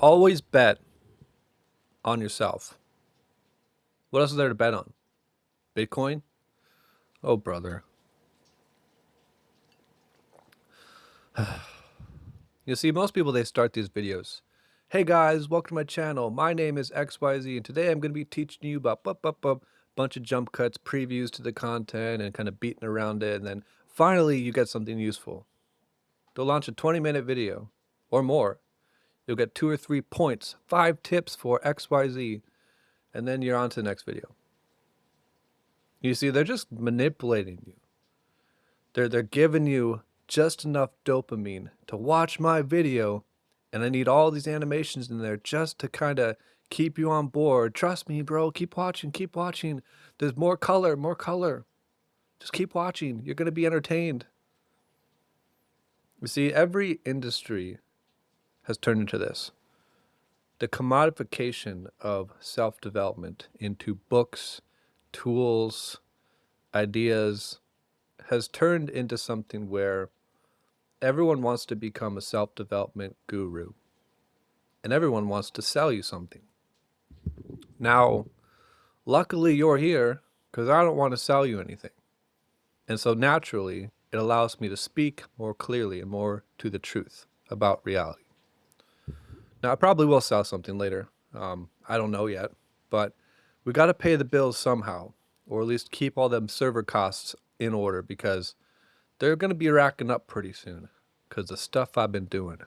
Always bet on yourself. What else is there to bet on? Bitcoin? Oh, brother. You see, most people, they start these videos. Hey guys, welcome to my channel. My name is XYZ, and today I'm going to be teaching you about bunch of jump cuts, previews to the content, and kind of beating around it. And then finally, you get something useful. They'll launch a 20-minute video or more. You'll get 2 or 3 points, 5 tips for XYZ, and then you're on to the next video. You see, they're just manipulating you. They're giving you just enough dopamine to watch my video, and I need all these animations in there just to kind of keep you on board. Trust me, bro. Keep watching. Keep watching. There's more color. More color. Just keep watching. You're going to be entertained. You see, every industry has turned into this. The commodification of self-development into books, tools, ideas has turned into something where everyone wants to become a self-development guru, and everyone wants to sell you something. Now, luckily you're here because I don't want to sell you anything. And so naturally, it allows me to speak more clearly and more to the truth about reality. Now, I probably will sell something later. I don't know yet, but we got to pay the bills somehow, or at least keep all them server costs in order, because they're going to be racking up pretty soon because the stuff I've been doing.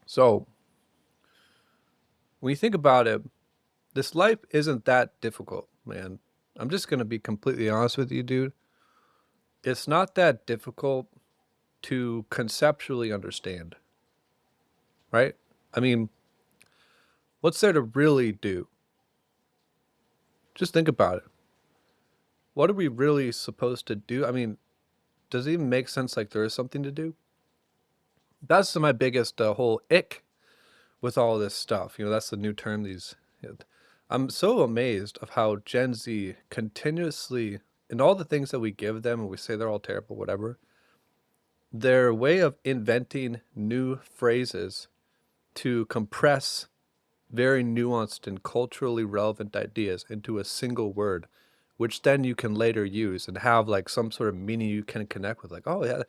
So, when you think about it, this life isn't that difficult, man. I'm just going to be completely honest with you, dude. It's not that difficult to conceptually understand, right? I mean, what's there to really do? Just think about it. What are we really supposed to do? I mean, does it even make sense like there is something to do? That's my biggest whole ick with all this stuff. You know, that's the new term I'm so amazed of how Gen Z continuously, and all the things that we give them and we say they're all terrible, whatever, their way of inventing new phrases to compress very nuanced and culturally relevant ideas into a single word, which then you can later use and have like some sort of meaning you can connect with. Like, oh yeah,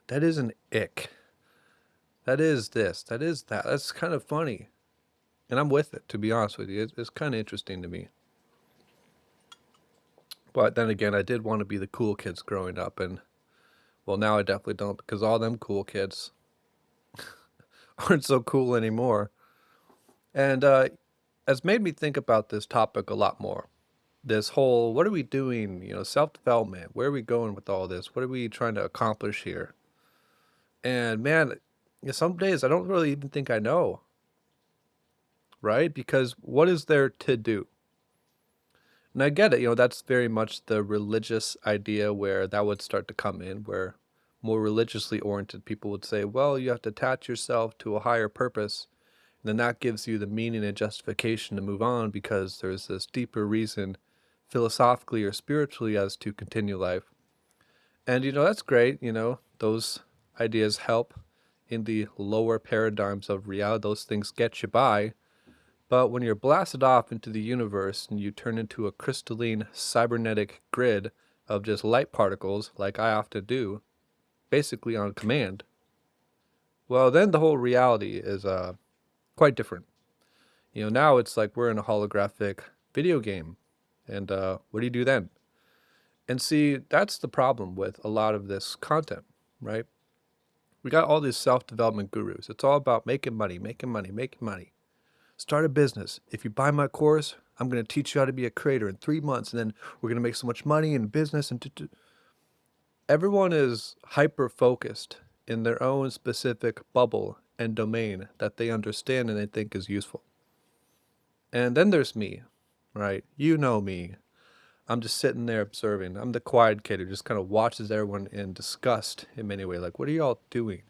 that is an ick. That is this, that is that. That's kind of funny. And I'm with it, to be honest with you. It's kind of interesting to me. But then again, I did want to be the cool kids growing up, and well, now I definitely don't, because all them cool kids aren't so cool anymore. And has made me think about this topic a lot more. This whole, what are we doing? You know, self-development. Where are we going with all this? What are we trying to accomplish here? And man, some days I don't really even think I know, right? Because what is there to do? And I get it, you know, that's very much the religious idea where that would start to come in, where more religiously oriented people would say, well, you have to attach yourself to a higher purpose. And then that gives you the meaning and justification to move on because there's this deeper reason philosophically or spiritually as to continue life. And, you know, that's great. You know, those ideas help in the lower paradigms of reality. Those things get you by. But when you're blasted off into the universe and you turn into a crystalline cybernetic grid of just light particles, like I often do, basically on command, well, then the whole reality is quite different. You know, now it's like we're in a holographic video game. And what do you do then? And see, that's the problem with a lot of this content, right? We got all these self-development gurus. It's all about making money, making money, making money. Start a business. If you buy my course, I'm going to teach you how to be a creator in 3 months, and then we're going to make so much money in business. And everyone is hyper-focused in their own specific bubble and domain that they understand and they think is useful. And then there's me, right? You know me. I'm just sitting there observing. I'm the quiet kid who just kind of watches everyone in disgust in many ways. Like, what are y'all doing?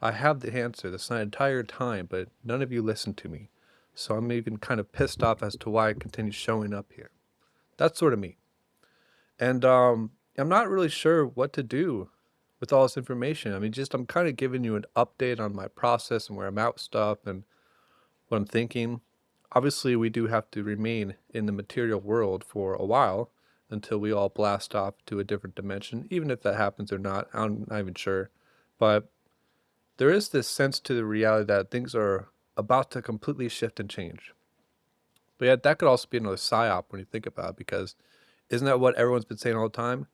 I have the answer this entire time, but none of you listen to me. So I'm even kind of pissed off as to why I continue showing up here. That's sort of me. And I'm not really sure what to do with all this information. I mean, just I'm kind of giving you an update on my process and where I'm at with stuff and what I'm thinking. Obviously, we do have to remain in the material world for a while until we all blast off to a different dimension, even if that happens or not. I'm not even sure. But there is this sense to the reality that things are about to completely shift and change. But yet, that could also be another psyop when you think about it, because isn't that what everyone's been saying all the time?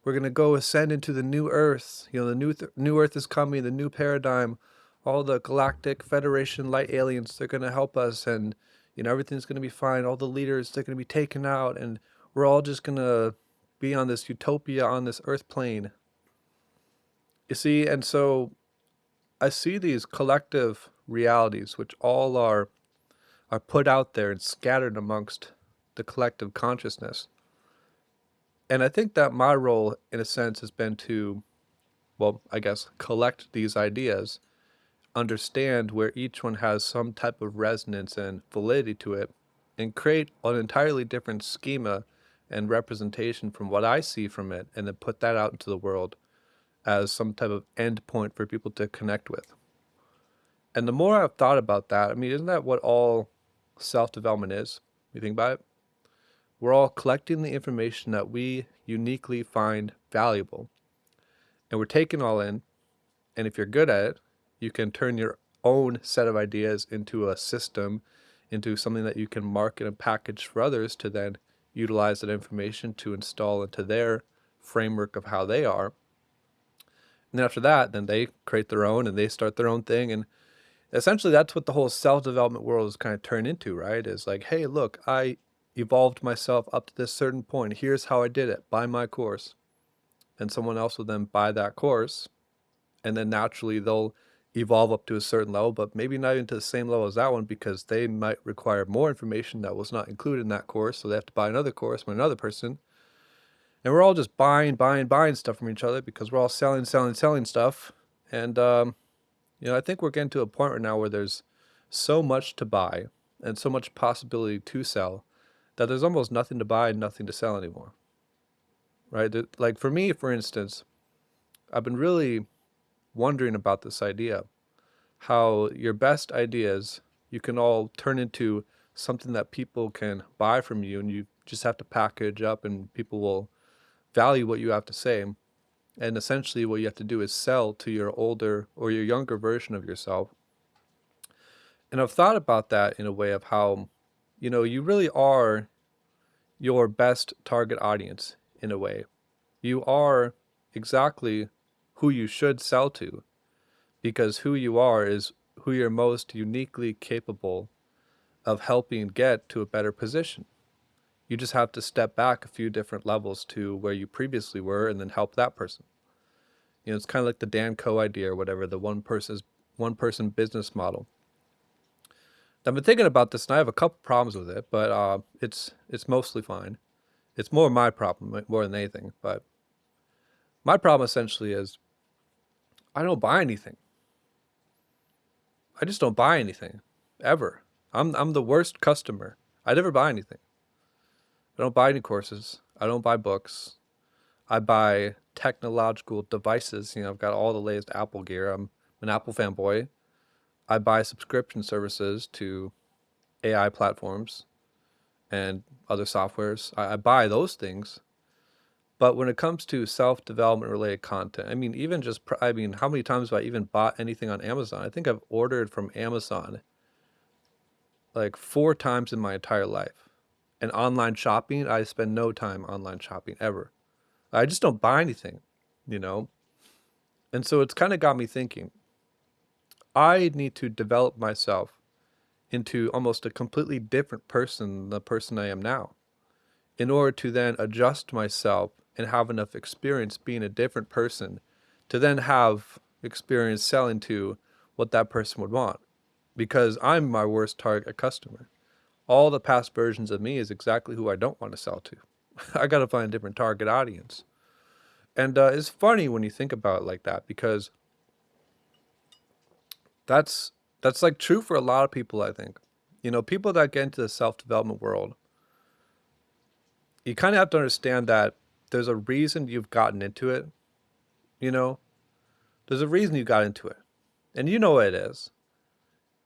We're gonna go ascend into the new Earth. You know, the new Earth is coming, the new paradigm. All the Galactic Federation light aliens, they're gonna help us, and everything's gonna be fine. All the leaders, they're gonna be taken out, and we're all just gonna be on this utopia on this Earth plane. You see, and so I see these collective realities, which all are put out there and scattered amongst the collective consciousness. And I think that my role, in a sense, has been to, well, I guess, collect these ideas, understand where each one has some type of resonance and validity to it, and create an entirely different schema and representation from what I see from it, and then put that out into the world as some type of end point for people to connect with. And the more I've thought about that, I mean, isn't that what all self-development is? You think about it? We're all collecting the information that we uniquely find valuable, and we're taking all in. And if you're good at it, you can turn your own set of ideas into a system, into something that you can market and package for others to then utilize that information to install into their framework of how they are. And then after that, then they create their own and they start their own thing. And essentially, that's what the whole self-development world is kind of turned into, right? Is like, hey, look, I evolved myself up to this certain point. Here's how I did it. Buy my course. And someone else will then buy that course, and then naturally they'll evolve up to a certain level, but maybe not even to the same level as that one, because they might require more information that was not included in that course, so they have to buy another course from another person. And we're all just buying stuff from each other because we're all selling stuff. And I think we're getting to a point right now where there's so much to buy and so much possibility to sell that there's almost nothing to buy and nothing to sell anymore, right? Like for me, for instance, I've been really wondering about this idea, how your best ideas you can all turn into something that people can buy from you, and you just have to package up and people will value what you have to say. And essentially what you have to do is sell to your older or your younger version of yourself. And I've thought about that in a way of how, you really are your best target audience in a way. You are exactly who you should sell to, because who you are is who you're most uniquely capable of helping get to a better position. You just have to step back a few different levels to where you previously were and then help that person. It's kind of like the Dan Coe idea or whatever, the one person business model. I've been thinking about this and I have a couple problems with it, but it's mostly fine. It's more my problem more than anything. But my problem essentially is I don't buy anything. I just don't buy anything ever. I'm the worst customer. I never buy anything. I don't buy any courses. I don't buy books. I buy technological devices. I've got all the latest Apple gear. I'm an Apple fanboy. I buy subscription services to AI platforms and other softwares. I buy those things. But when it comes to self-development related content, I mean, even just, how many times have I even bought anything on Amazon? I think I've ordered from Amazon like 4 times in my entire life. And online shopping, I spend no time online shopping ever. I just don't buy anything, you know? And so it's kind of got me thinking, I need to develop myself into almost a completely different person than the person I am now, in order to then adjust myself and have enough experience being a different person to then have experience selling to what that person would want. Because I'm my worst target customer. All the past versions of me is exactly who I don't want to sell to. I got to find a different target audience. And it's funny when you think about it like that, because that's that's like true for a lot of people, I think. People that get into the self-development world, you kind of have to understand that there's a reason you've gotten into it, you know? There's a reason you got into it, and you know what it is.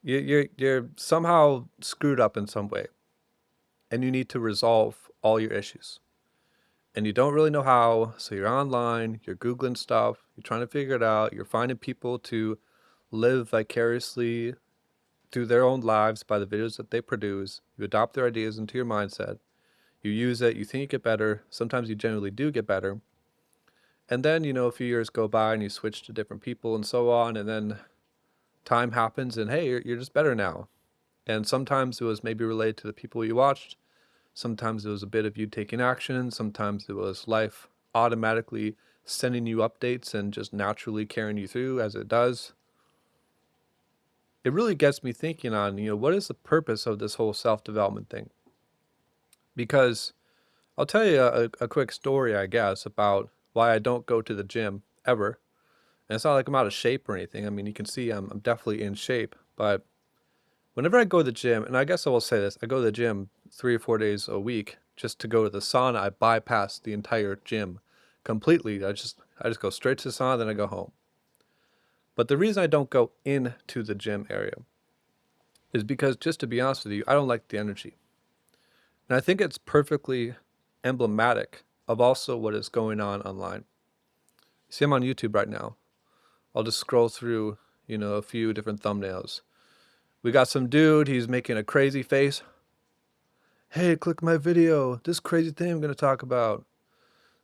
You're somehow screwed up in some way, and you need to resolve all your issues. And you don't really know how, so you're online, you're Googling stuff, you're trying to figure it out, you're finding people to live vicariously through their own lives by the videos that they produce. You adopt their ideas into your mindset. You use it, you think you get better. Sometimes you generally do get better. And then, a few years go by and you switch to different people and so on. And then time happens and hey, you're just better now. And sometimes it was maybe related to the people you watched. Sometimes it was a bit of you taking action. Sometimes it was life automatically sending you updates and just naturally carrying you through as it does. It really gets me thinking on, what is the purpose of this whole self-development thing? Because I'll tell you a quick story, I guess, about why I don't go to the gym ever. And it's not like I'm out of shape or anything. I mean, you can see I'm definitely in shape. But whenever I go to the gym, and I guess I will say this, I go to the gym 3 or 4 days a week just to go to the sauna. I bypass the entire gym completely. I just go straight to the sauna, then I go home. But the reason I don't go into the gym area is because, just to be honest with you, I don't like the energy. And I think it's perfectly emblematic of also what is going on online. See, I'm on YouTube right now. I'll just scroll through, a few different thumbnails. We got some dude, he's making a crazy face. Hey, click my video. This crazy thing I'm going to talk about.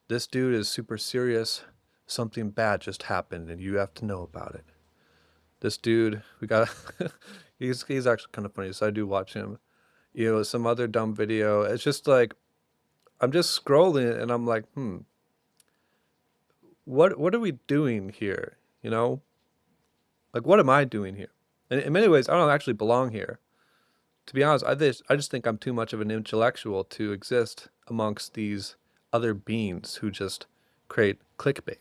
This dude is super serious. Something bad just happened and you have to know about it. This dude, we got, he's actually kind of funny, so I do watch him. Some other dumb video. It's just like, I'm just scrolling and I'm like, what are we doing here? Like, what am I doing here? And in many ways, I don't actually belong here. To be honest, I just think I'm too much of an intellectual to exist amongst these other beings who just create clickbait.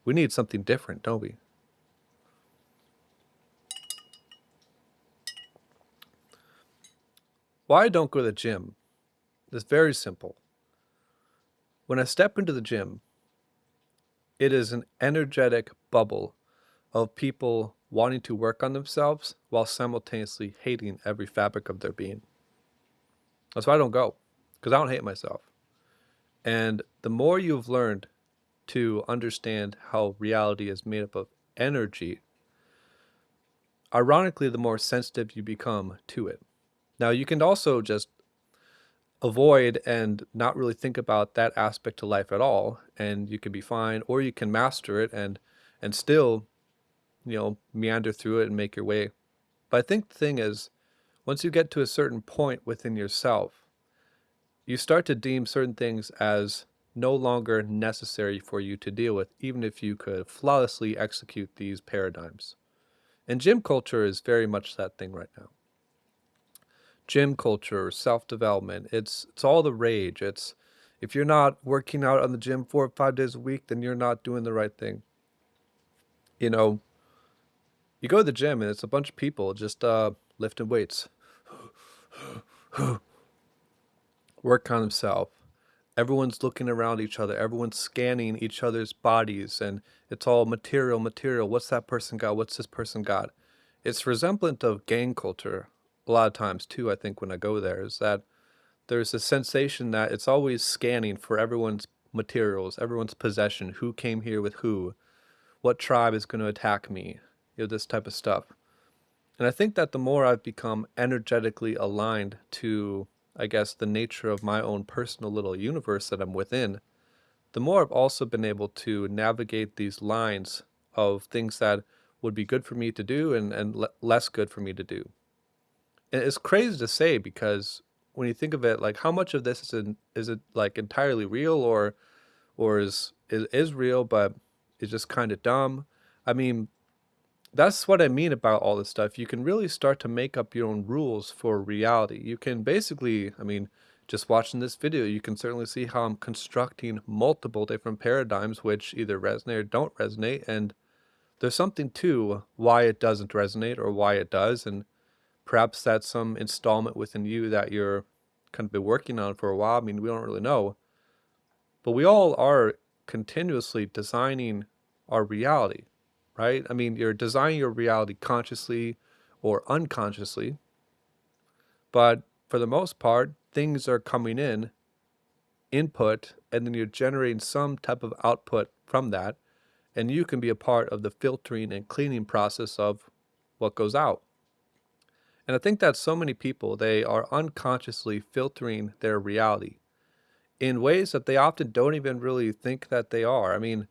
We need something different, don't we? Why I don't go to the gym is very simple. When I step into the gym, it is an energetic bubble of people wanting to work on themselves while simultaneously hating every fabric of their being. That's why I don't go, because I don't hate myself. And the more you've learned to understand how reality is made up of energy, ironically, the more sensitive you become to it. Now, you can also just avoid and not really think about that aspect to life at all, and you can be fine, or you can master it and still, meander through it and make your way. But I think the thing is, once you get to a certain point within yourself, you start to deem certain things as no longer necessary for you to deal with, even if you could flawlessly execute these paradigms. And gym culture is very much that thing right now. Gym culture, self-development, it's all the rage. It's if you're not working out on the gym 4 or 5 days a week, then you're not doing the right thing. You know, you go to the gym and it's a bunch of people just lifting weights, work on themselves. Everyone's looking around each other. Everyone's scanning each other's bodies, and it's all material. What's that person got? What's this person got? It's resemblant of gang culture a lot of times too. I think when I go there, is that there's a sensation that it's always scanning for everyone's materials, everyone's possession. Who came here with who? What tribe is going to attack me? This type of stuff. And I think that the more I've become energetically aligned to, I guess, the nature of my own personal little universe that I'm within, the more I've also been able to navigate these lines of things that would be good for me to do and less good for me to do. And it's crazy to say because when you think of it, like how much of this is it like entirely real or is real but is just kind of dumb? I mean, that's what I mean about all this stuff. You can really start to make up your own rules for reality. You can basically, I mean, just watching this video, you can certainly see how I'm constructing multiple different paradigms which either resonate or don't resonate. And there's something to why it doesn't resonate or why it does. And perhaps that's some installment within you that you're kind of been working on for a while. I mean, we don't really know. But we all are continuously designing our reality. right? I mean, you're designing your reality consciously or unconsciously, but for the most part, things are coming in, input, and then you're generating some type of output from that, and you can be a part of the filtering and cleaning process of what goes out. And I think that so many people, they are unconsciously filtering their reality in ways that they often don't even really think that they are. I mean,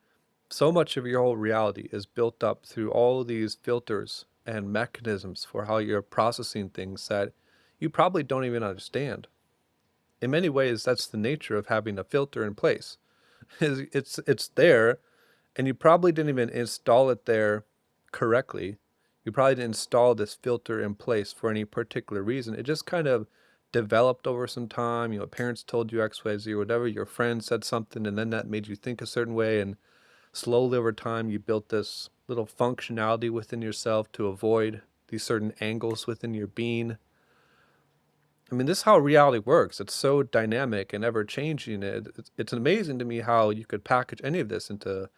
so much of your whole reality is built up through all these filters and mechanisms for how you're processing things that you probably don't even understand. In many ways, that's the nature of having a filter in place. It's there, and you probably didn't even install it there correctly. You probably didn't install this filter in place for any particular reason. It just kind of developed over some time. You know, parents told you X, Y, Z, or whatever. Your friend said something, and then that made you think a certain way. And slowly over time, you built this little functionality within yourself to avoid these certain angles within your being. I mean, this is how reality works. It's so dynamic and ever changing. It's amazing to me how you could package any of this into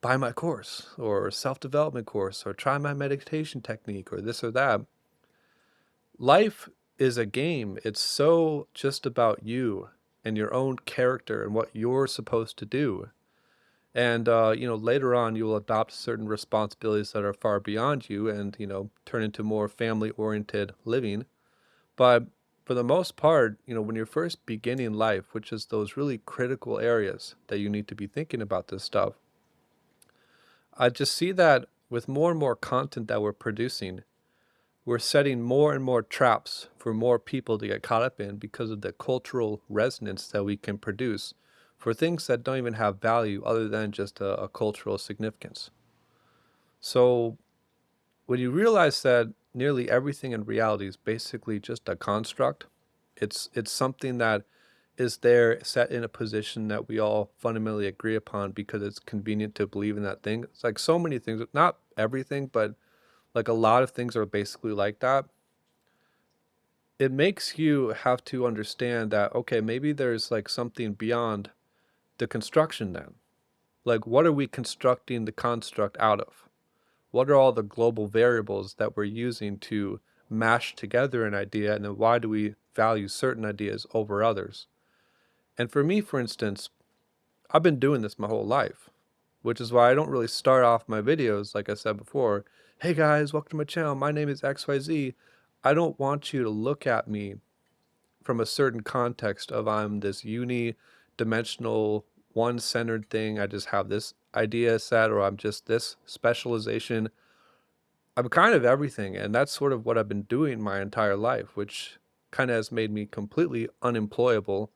buy my course or self-development course or try my meditation technique or this or that. Life is a game. It's so just about you and your own character and what you're supposed to do. And later on you will adopt certain responsibilities that are far beyond you and, turn into more family-oriented living. But for the most part, when you're first beginning life, which is those really critical areas that you need to be thinking about this stuff, I just see that with more and more content that we're producing, we're setting more and more traps for more people to get caught up in because of the cultural resonance that we can produce for things that don't even have value other than just a cultural significance. So when you realize that nearly everything in reality is basically just a construct, it's something that is there set in a position that we all fundamentally agree upon because it's convenient to believe in that thing. It's like so many things, not everything, but like a lot of things are basically like that. It makes you have to understand that, okay, maybe there's like something beyond the construction then. Like, what are we constructing the construct out of? What are all the global variables that we're using to mash together an idea? And then why do we value certain ideas over others? And for me, for instance, I've been doing this my whole life, which is why I don't really start off my videos, like I said before, hey guys, welcome to my channel. My name is XYZ. I don't want you to look at me from a certain context of I'm this uni-dimensional, one-centered thing. I just have this idea set, or I'm just this specialization. I'm kind of everything, and that's sort of what I've been doing my entire life, which kind of has made me completely unemployable,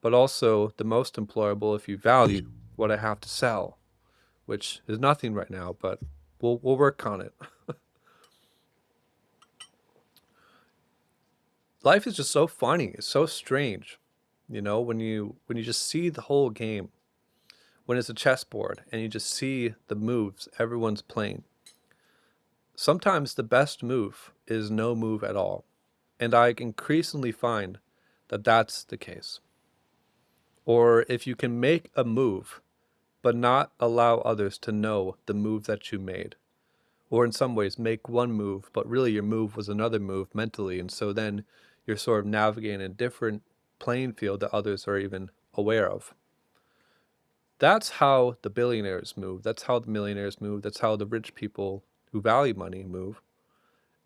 but also the most employable if you value what I have to sell, which is nothing right now, but we'll work on it. Life is just so funny. It's so strange, when you just see the whole game, when it's a chessboard and you just see the moves everyone's playing. Sometimes the best move is no move at all. And I increasingly find that that's the case. Or if you can make a move, but not allow others to know the move that you made. Or in some ways, make one move, but really your move was another move mentally. And so then you're sort of navigating a different playing field that others are even aware of. That's how the billionaires move. That's how the millionaires move. That's how the rich people who value money move.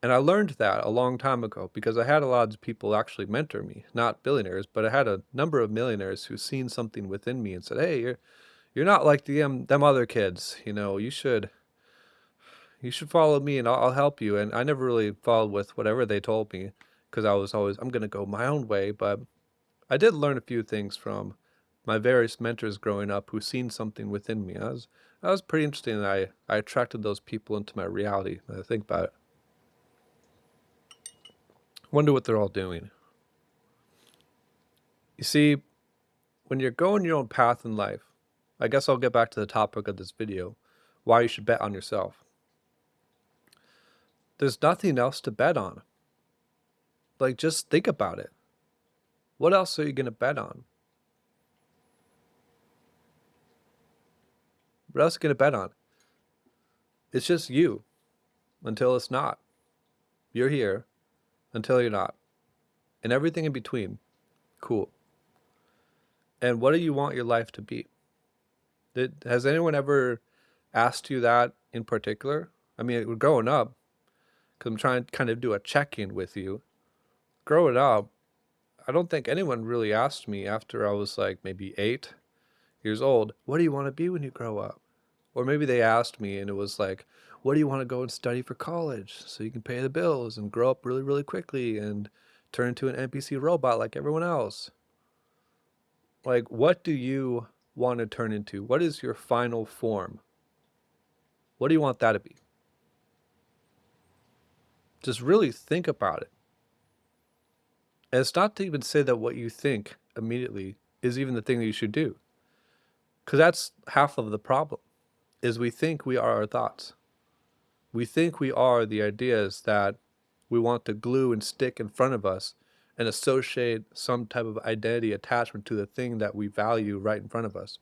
And I learned that a long time ago because I had a lot of people actually mentor me, not billionaires, but I had a number of millionaires who seen something within me and said, "Hey, you're not like them other kids. You should follow me and I'll help you." And I never really followed with whatever they told me because I was always I'm gonna go my own way. But I did learn a few things from my various mentors growing up who seen something within me. That was pretty interesting. And I attracted those people into my reality. When I think about it. Wonder what they're all doing. You see, when you're going your own path in life, I guess I'll get back to the topic of this video, why you should bet on yourself. There's nothing else to bet on. Like, just think about it. What else are you going to bet on? What else are you going to bet on? It's just you until it's not. You're here until you're not. And everything in between. Cool. And what do you want your life to be? Has anyone ever asked you that in particular? I mean, growing up, because I'm trying to kind of do a check-in with you. Growing up, I don't think anyone really asked me after I was like maybe 8 years old, what do you want to be when you grow up? Or maybe they asked me and it was like, what do you want to go and study for college so you can pay the bills and grow up really, really quickly and turn into an NPC robot like everyone else? Like, what do you want to turn into? What is your final form? What do you want that to be? Just really think about it. And it's not to even say that what you think immediately is even the thing that you should do. Because that's half of the problem, is we think we are our thoughts. We think we are the ideas that we want to glue and stick in front of us and associate some type of identity attachment to the thing that we value right in front of us.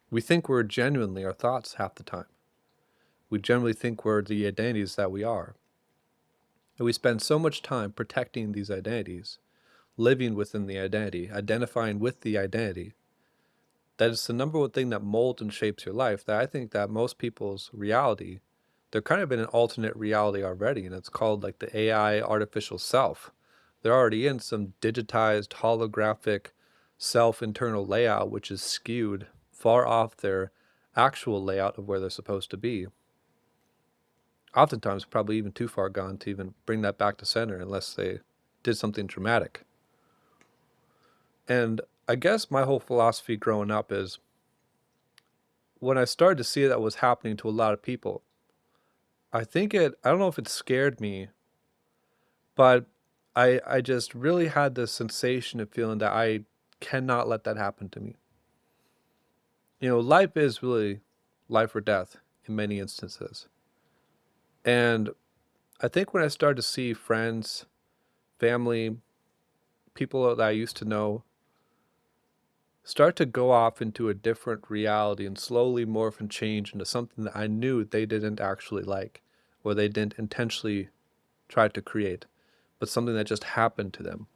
We think we're genuinely our thoughts half the time. We generally think we're the identities that we are. And we spend so much time protecting these identities, living within the identity, identifying with the identity, that it's the number one thing that molds and shapes your life, that I think that most people's reality, they're kind of in an alternate reality already, and it's called like the AI artificial self. They're already in some digitized holographic self internal layout, which is skewed far off their actual layout of where they're supposed to be. Oftentimes, probably even too far gone to even bring that back to center unless they did something dramatic. And I guess my whole philosophy growing up is when I started to see that was happening to a lot of people, I don't know if it scared me, but I just really had this sensation of feeling that I cannot let that happen to me. You know, life is really life or death in many instances. And I think when I started to see friends, family, people that I used to know start to go off into a different reality and slowly morph and change into something that I knew they didn't actually like, or they didn't intentionally try to create, but something that just happened to them.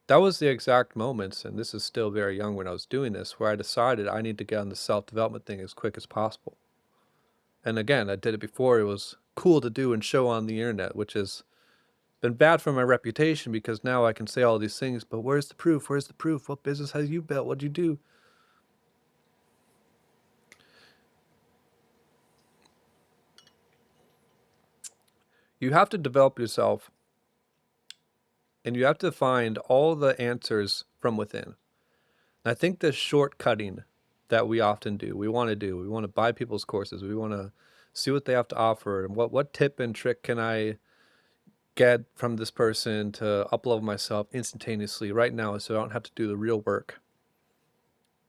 That was the exact moments, and this is still very young when I was doing this, where I decided I need to get on the self-development thing as quick as possible. And again, I did it before it was cool to do and show on the internet, which has been bad for my reputation because now I can say all these things, but where's the proof? Where's the proof? What business have you built? What'd you do? You have to develop yourself and you have to find all the answers from within. And I think this shortcutting that we often do, we want to buy people's courses, we want to see what they have to offer, and what tip and trick can I get from this person to uplevel myself instantaneously right now so I don't have to do the real work.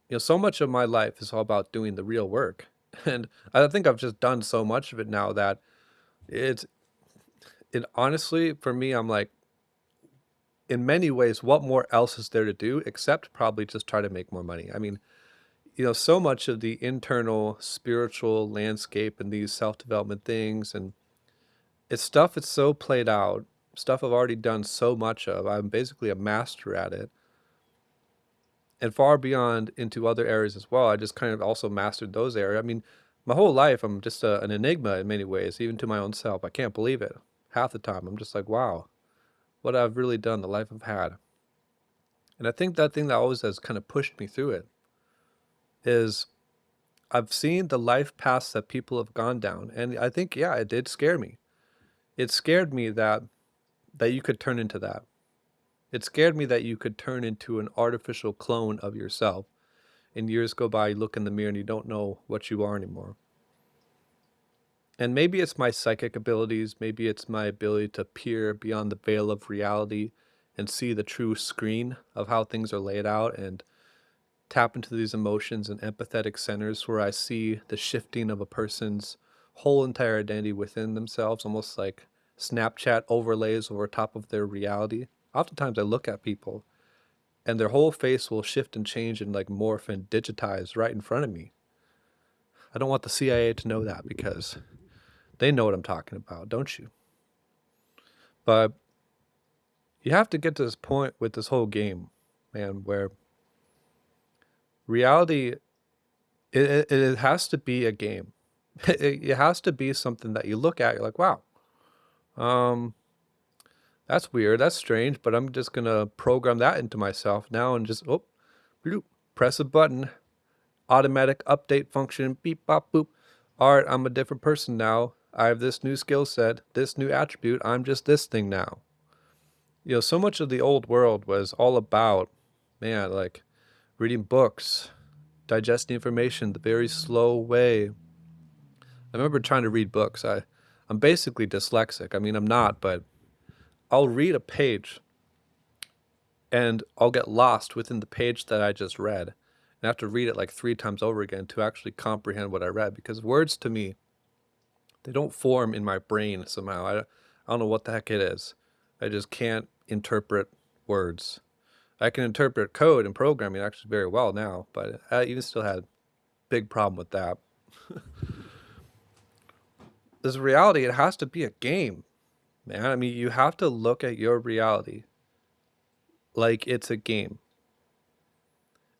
You know, so much of my life is all about doing the real work. And I think I've just done so much of it now that it's it honestly for me I'm like in many ways what more else is there to do except probably just try to make more money. I mean, you know, so much of the internal spiritual landscape and these self-development things and it's so played out, stuff I've already done so much of. I'm basically a master at it. And far beyond into other areas as well. I just kind of also mastered those areas. I mean, my whole life I'm just an enigma in many ways, even to my own self. I can't believe it. Half the time I'm just like, wow, what I've really done, the life I've had. And I think that thing that always has kind of pushed me through it is I've seen the life paths that people have gone down. And I think, yeah, it did scare me. It scared me that you could turn into that. It scared me that you could turn into an artificial clone of yourself. And years go by, you look in the mirror and you don't know what you are anymore. And maybe it's my psychic abilities, maybe it's my ability to peer beyond the veil of reality and see the true screen of how things are laid out and tap into these emotions and empathetic centers where I see the shifting of a person's whole entire identity within themselves, almost like Snapchat overlays over top of their reality. Oftentimes I look at people and their whole face will shift and change and like morph and digitize right in front of me. I don't want the CIA to know that because they know what I'm talking about, don't you? But you have to get to this point with this whole game, man, where reality it has to be a game. It has to be something that you look at, you're like, wow, um, that's weird, that's strange, but I'm just gonna program that into myself now and just bloop, press a button, automatic update function, beep bop boop. All right, I'm a different person now. I have this new skill set, this new attribute. I'm just this thing now. You know, so much of the old world was all about, man, like reading books, digesting information the very slow way. I remember trying to read books. I'm basically dyslexic. I mean, I'm not, but I'll read a page and I'll get lost within the page that I just read. And I have to read it like 3 times over again to actually comprehend what I read because words to me, they don't form in my brain somehow. I don't know what the heck it is. I just can't interpret words. I can interpret code and programming actually very well now, but I even still had a big problem with that. This reality, it has to be a game, man. I mean, you have to look at your reality like it's a game.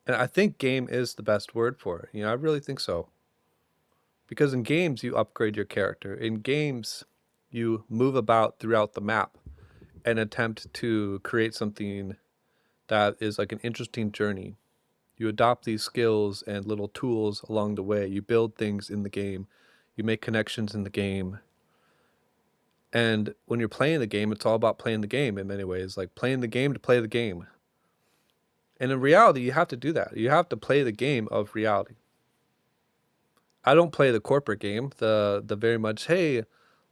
And I think game is the best word for it. You know, I really think so. Because in games, you upgrade your character. In games, you move about throughout the map and attempt to create something that is like an interesting journey. You adopt these skills and little tools along the way. You build things in the game. You make connections in the game. And when you're playing the game, it's all about playing the game in many ways, like playing the game to play the game. And in reality, you have to do that. You have to play the game of reality. I don't play the corporate game, the very much, hey,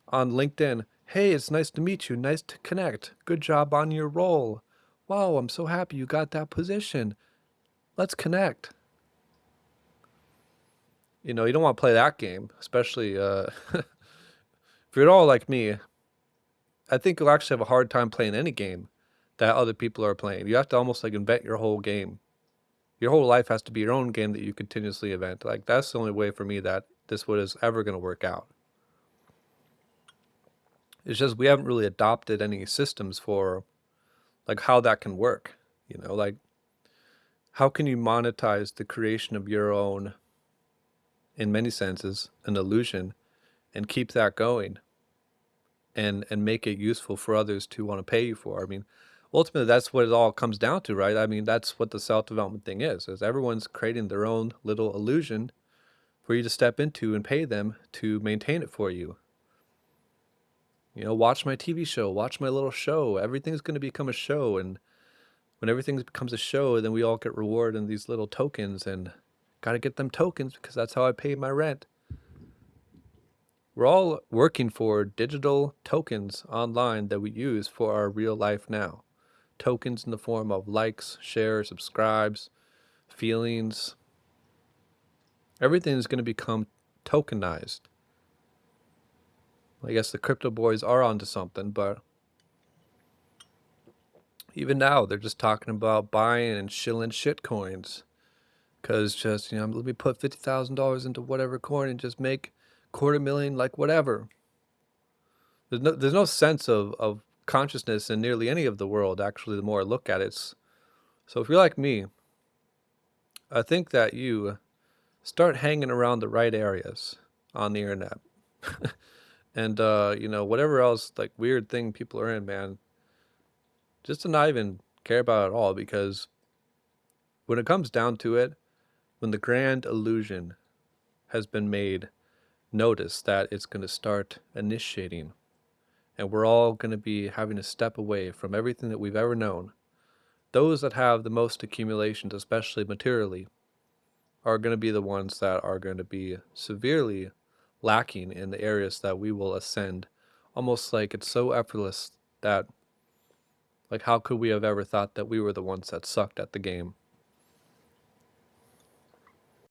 on LinkedIn, hey, it's nice to meet you, nice to connect. Good job on your role. Wow, I'm so happy you got that position. Let's connect. You know, you don't want to play that game, especially if you're at all like me. I think you'll actually have a hard time playing any game that other people are playing. You have to almost like invent your whole game. Your whole life has to be your own game that you continuously invent. Like that's the only way for me that this what is ever going to work out. It's just we haven't really adopted any systems for like how that can work. You know, like how can you monetize the creation of your own, in many senses, an illusion, and keep that going, and make it useful for others to want to pay you for? I mean, ultimately, that's what it all comes down to, right? I mean, that's what the self-development thing is everyone's creating their own little illusion for you to step into and pay them to maintain it for you. You know, watch my TV show, watch my little show. Everything's going to become a show, and when everything becomes a show, then we all get rewarded in these little tokens, and got to get them tokens because that's how I pay my rent. We're all working for digital tokens online that we use for our real life now. Tokens in the form of likes, shares, subscribes, feelings. Everything is going to become tokenized. I guess the crypto boys are onto something, but even now they're just talking about buying and shilling shit coins. Because just, you know, let me put $50,000 into whatever coin and just make $250,000, like whatever. There's no sense of consciousness in nearly any of the world, actually, the more I look at it. So if you're like me, I think that you start hanging around the right areas on the internet. And, you know, whatever else, like, weird thing people are in, man, just to not even care about it at all, because when it comes down to it, when the grand illusion has been made, notice that it's going to start initiating, and we're all going to be having to step away from everything that we've ever known. Those that have the most accumulations, especially materially, are going to be the ones that are going to be severely lacking in the areas that we will ascend. Almost like it's so effortless that, like, how could we have ever thought that we were the ones that sucked at the game?